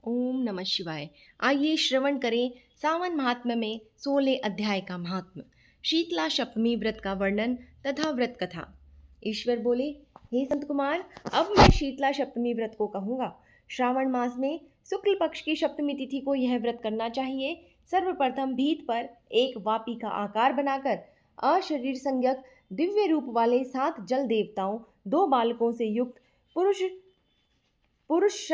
ओम नमः शिवाय। आइए श्रवण करें सावन महात्म्य में 16 अध्याय का महात्म्य। शीतला सप्तमी व्रत का वर्णन तथा व्रत कथा। ईश्वर बोले, हे संत कुमार, अब मैं शीतला सप्तमी व्रत को कहूँगा। श्रावण मास में शुक्ल पक्ष की सप्तमी तिथि को यह व्रत करना चाहिए। सर्वप्रथम भीत पर एक वापी का आकार बनाकर अशरीर संज्ञक दिव्य रूप वाले 7 जल देवताओं, 2 बालकों से युक्त पुरुष पुरुष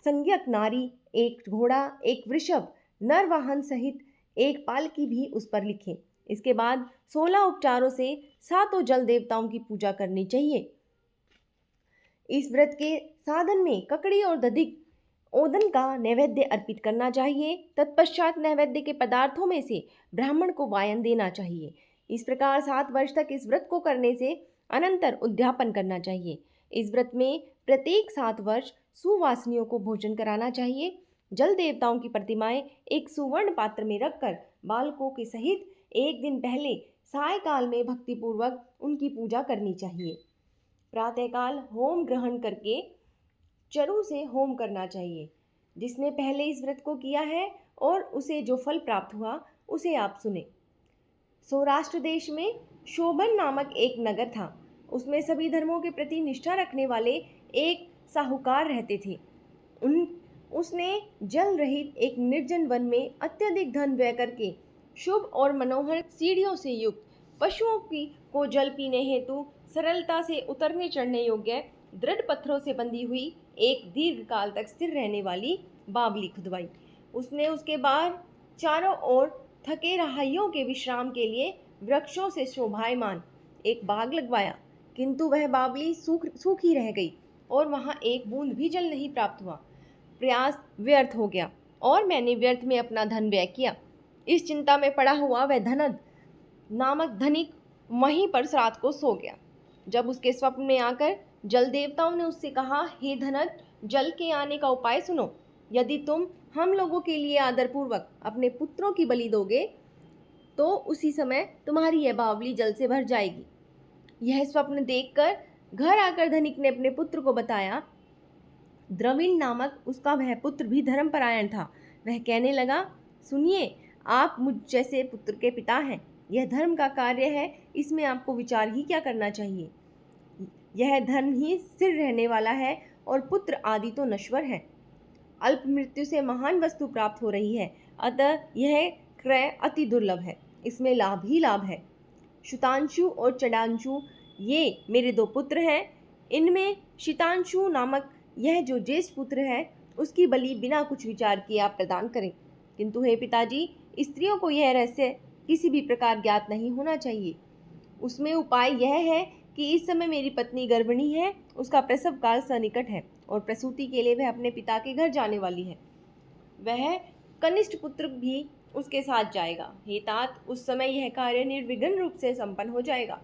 संज्ञक नारी, एक घोड़ा, एक वृषभ, नर वाहन सहित एक पालकी भी उस पर लिखें। इसके बाद 16 उपचारों से सातों जल देवताओं की पूजा करनी चाहिए। इस व्रत के साधन में ककड़ी और दधिक ओदन का नैवेद्य अर्पित करना चाहिए। तत्पश्चात नैवेद्य के पदार्थों में से ब्राह्मण को वायन देना चाहिए। इस प्रकार 7 वर्ष तक इस व्रत को करने से अनंतर उद्यापन करना चाहिए। इस व्रत में प्रत्येक 7 वर्ष सुवासिनियों को भोजन कराना चाहिए। जल देवताओं की प्रतिमाएं एक सुवर्ण पात्र में रखकर बालकों के सहित एक दिन पहले सायकाल में भक्तिपूर्वक उनकी पूजा करनी चाहिए। प्रातःकाल होम ग्रहण करके चरु से होम करना चाहिए। जिसने पहले इस व्रत को किया है और उसे जो फल प्राप्त हुआ उसे आप सुने। सौराष्ट्र देश में शोभन नामक एक नगर था। उसमें सभी धर्मों के प्रति निष्ठा रखने वाले एक साहूकार रहते थे। उसने जल रहित एक निर्जन वन में अत्यधिक धन व्यय करके शुभ और मनोहर सीढ़ियों से युक्त पशुओं को जल पीने हेतु सरलता से उतरने चढ़ने योग्य दृढ़ पत्थरों से बंधी हुई एक दीर्घ काल तक स्थिर रहने वाली बावली खुदवाई। उसने उसके बाहर चारों ओर थके रहाइयों के विश्राम के लिए वृक्षों से शोभायमान एक बाग लगवाया, किंतु वह बावली सूखी रह गई और वहां एक बूंद भी जल नहीं प्राप्त हुआ। प्रयास व्यर्थ हो गया और मैंने व्यर्थ में अपना धन व्यय किया। इस चिंता में पड़ा हुआ वह धनद नामक धनिक वहीं पर रात को सो गया। जब उसके स्वप्न में आकर जल देवताओं ने उससे कहा, हे धनद, जल के आने का उपाय सुनो। यदि तुम हम लोगों के लिए आदरपूर्वक अपने पुत्रों की बलि दोगे तो उसी समय तुम्हारी यह बावली जल से भर जाएगी। यह स्वप्न देखकर घर आकर धनिक ने अपने पुत्र को बताया। द्रविण नामक उसका वह पुत्र भी धर्मपरायण था। वह कहने लगा, सुनिए, आप मुझ जैसे पुत्र के पिता हैं। यह धर्म का कार्य है, इसमें आपको विचार ही क्या करना चाहिए। यह धर्म ही स्थिर रहने वाला है और पुत्र आदि तो नश्वर है। अल्प मृत्यु से महान वस्तु प्राप्त हो रही है, अतः यह क्रय अति दुर्लभ है। इसमें लाभ ही लाभ है। शुतांशु और चडांशु ये मेरे 2 पुत्र हैं। इनमें शीतांशु नामक यह जो ज्येष्ठ पुत्र है उसकी बलि बिना कुछ विचार किए आप प्रदान करें। किंतु हे पिताजी, स्त्रियों को यह रहस्य किसी भी प्रकार ज्ञात नहीं होना चाहिए। उसमें उपाय यह है कि इस समय मेरी पत्नी गर्भिणी है, उसका प्रसव काल सन्निकट है और प्रसूति के लिए वह अपने पिता के घर जाने वाली है। वह कनिष्ठ पुत्र भी उसके साथ जाएगा। हे तात, उस समय यह कार्य निर्विघ्न रूप से संपन्न हो जाएगा।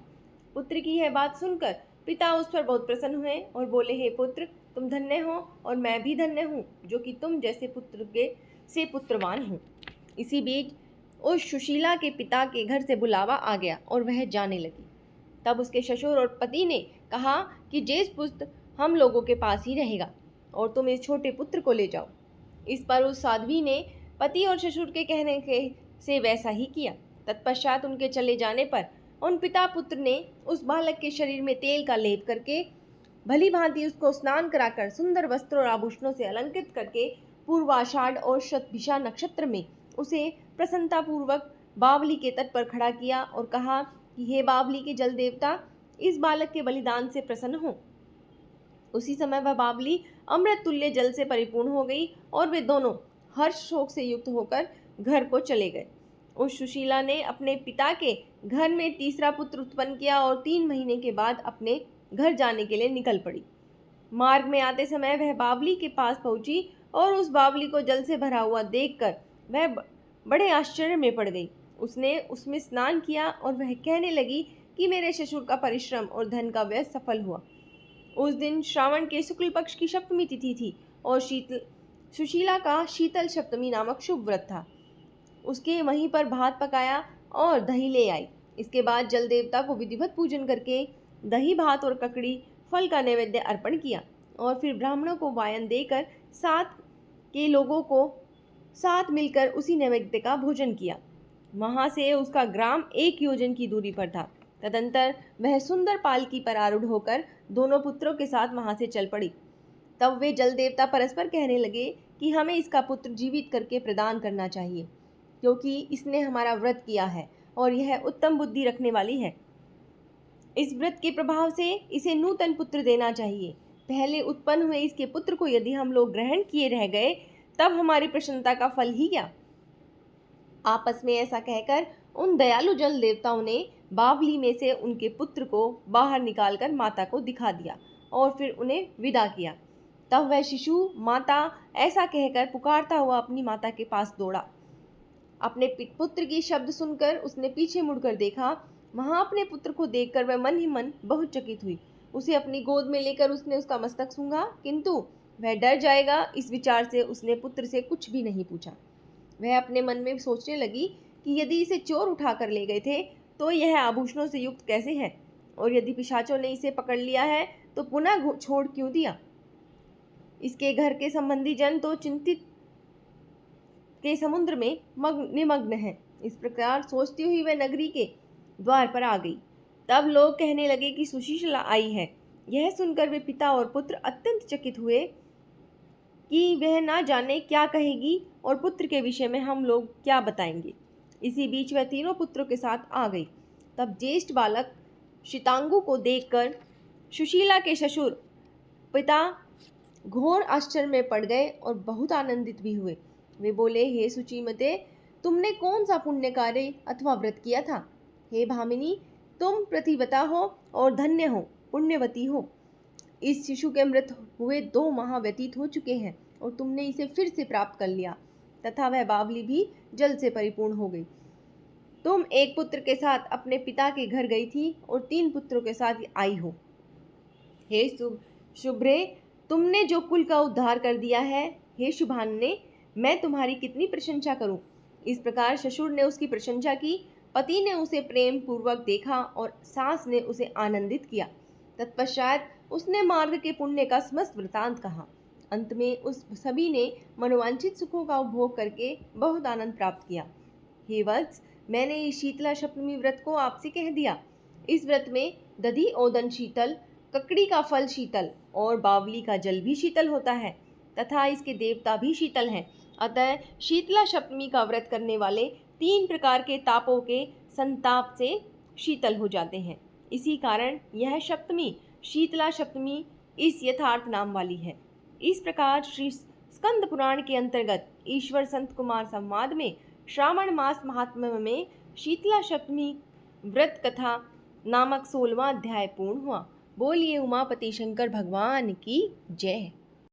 पुत्र की यह बात सुनकर पिता उस पर बहुत प्रसन्न हुए और बोले, हे पुत्र, तुम धन्य हो और मैं भी धन्य हूँ जो कि तुम जैसे पुत्र से पुत्रवान हूँ। इसी बीच उस सुशीला के पिता के घर से बुलावा आ गया और वह जाने लगी। तब उसके ससुर और पति ने कहा कि ज्येष्ठ पुत्र हम लोगों के पास ही रहेगा और तुम इस छोटे पुत्र को ले जाओ। इस पर उस साध्वी ने पति और ससुर के कहने से वैसा ही किया। तत्पश्चात उनके चले जाने पर उन पिता पुत्र ने उस बालक के शरीर में तेल का लेप करके भली भांति उसको स्नान कराकर सुंदर वस्त्रों और आभूषणों से अलंकृत करके पूर्वाषाढ़ और शतभिषा नक्षत्र में उसे प्रसन्नतापूर्वक बावली के तट पर खड़ा किया और कहा कि हे बावली के जल देवता, इस बालक के बलिदान से प्रसन्न हो। उसी समय वह बावली अमृत तुल्य जल से परिपूर्ण हो गई और वे दोनों हर्ष शोक से युक्त होकर घर को चले गए। उस सुशीला ने अपने पिता के घर में तीसरा पुत्र उत्पन्न किया और 3 महीने के बाद अपने घर जाने के लिए निकल पड़ी। मार्ग में आते समय वह बावली के पास पहुंची और उस बावली को जल से भरा हुआ देखकर वह बड़े आश्चर्य में पड़ गई। उसने उसमें स्नान किया और वह कहने लगी कि मेरे ससुर का परिश्रम और धन का व्यय सफल हुआ। उस दिन श्रावण के शुक्ल पक्ष की सप्तमी तिथि थी और सुशीला का शीतल सप्तमी नामक शुभ व्रत था। उसके वहीं पर भात पकाया और दही ले आई। इसके बाद जल देवता को विधिवत पूजन करके दही भात और ककड़ी फल का नैवेद्य अर्पण किया और फिर ब्राह्मणों को वायन देकर 7 के लोगों को साथ मिलकर उसी नैवेद्य का भोजन किया। वहां से उसका ग्राम 1 योजन की दूरी पर था। तदंतर वह सुंदर पालकी पर आरूढ़ होकर दोनों पुत्रों के साथ वहां से चल पड़ी। तब वे जल देवता परस्पर कहने लगे कि हमें इसका पुत्र जीवित करके प्रदान करना चाहिए, क्योंकि इसने हमारा व्रत किया है और यह उत्तम बुद्धि रखने वाली है। इस व्रत के प्रभाव से इसे नूतन पुत्र देना चाहिए। पहले उत्पन्न हुए इसके पुत्र को यदि हम लोग ग्रहण किए रह गए, तब हमारी प्रसन्नता का फल ही क्या। आपस में ऐसा कहकर उन दयालु जल देवताओं ने बावली में से उनके पुत्र को बाहर निकालकर माता को दिखा दिया और फिर उन्हें विदा किया। तब वह शिशु माता ऐसा कहकर पुकारता हुआ अपनी माता के पास दौड़ा। अपने पुत्र की शब्द सुनकर उसने पीछे मुड़कर देखा। वहां अपने पुत्र को देखकर वह मन ही मन बहुत चकित हुई। उसे अपनी गोद में लेकर उसने उसका मस्तक सूंघा, किंतु वह डर जाएगा इस विचार से उसने पुत्र से कुछ भी नहीं पूछा। वह अपने मन में सोचने लगी कि यदि इसे चोर उठा कर ले गए थे तो यह आभूषणों से युक्त कैसे है, और यदि पिशाचों ने इसे पकड़ लिया है तो पुनः छोड़ क्यों दिया। इसके घर के संबंधी जन तो चिंतित के समुद्र में निमग्न है। इस प्रकार सोचती हुई वह नगरी के द्वार पर आ गई। तब लोग कहने लगे कि सुशीला आई है। यह सुनकर वे पिता और पुत्र अत्यंत चकित हुए कि वह ना जाने क्या कहेगी और पुत्र के विषय में हम लोग क्या बताएंगे। इसी बीच वह तीनों पुत्रों के साथ आ गई। तब ज्येष्ठ बालक शीतांगु को देखकर सुशीला के ससुर पिता घोर आश्चर्य में पड़ गए और बहुत आनंदित भी हुए। वे बोले, हे सुचिमते, तुमने कौन सा पुण्य कार्य अथवा व्रत किया था। हे भामिनी, तुम प्रतिव्रता हो और धन्य हो, पुण्यवती हो। इस शिशु के मृत हुए 2 माह व्यतीत हो चुके हैं और तुमने इसे फिर से प्राप्त कर लिया, तथा वह बावली भी जल से परिपूर्ण हो गई। तुम एक पुत्र के साथ अपने पिता के घर गई थी और 3 पुत्रों के साथ आई हो। हे शुभ्रे, तुमने जो कुल का उद्धार कर दिया है। हे शुभान्ने, मैं तुम्हारी कितनी प्रशंसा करूं। इस प्रकार ससुर ने उसकी प्रशंसा की। पति ने उसे प्रेम पूर्वक देखा और सास ने उसे आनंदित किया। तत्पश्चात उसने मार्ग के पुण्य का समस्त वृतांत कहा। अंत में उस सभी ने मनोवांछित सुखों का उपभोग करके बहुत आनंद प्राप्त किया। हे वत्स, मैंने इस शीतला सप्तमी व्रत को आपसे कह दिया। इस व्रत में दधि ओदन शीतल, ककड़ी का फल शीतल और बावली का जल भी शीतल होता है, तथा इसके देवता भी शीतल हैं। अतः शीतला सप्तमी का व्रत करने वाले 3 प्रकार के तापों के संताप से शीतल हो जाते हैं। इसी कारण यह सप्तमी शीतला सप्तमी इस यथार्थ नाम वाली है। इस प्रकार श्री स्कंद पुराण के अंतर्गत ईश्वर संत कुमार संवाद में श्रावण मास महात्म्य में शीतला सप्तमी व्रत कथा नामक 16वां अध्याय पूर्ण हुआ। बोलिए उमापति शंकर भगवान की जय।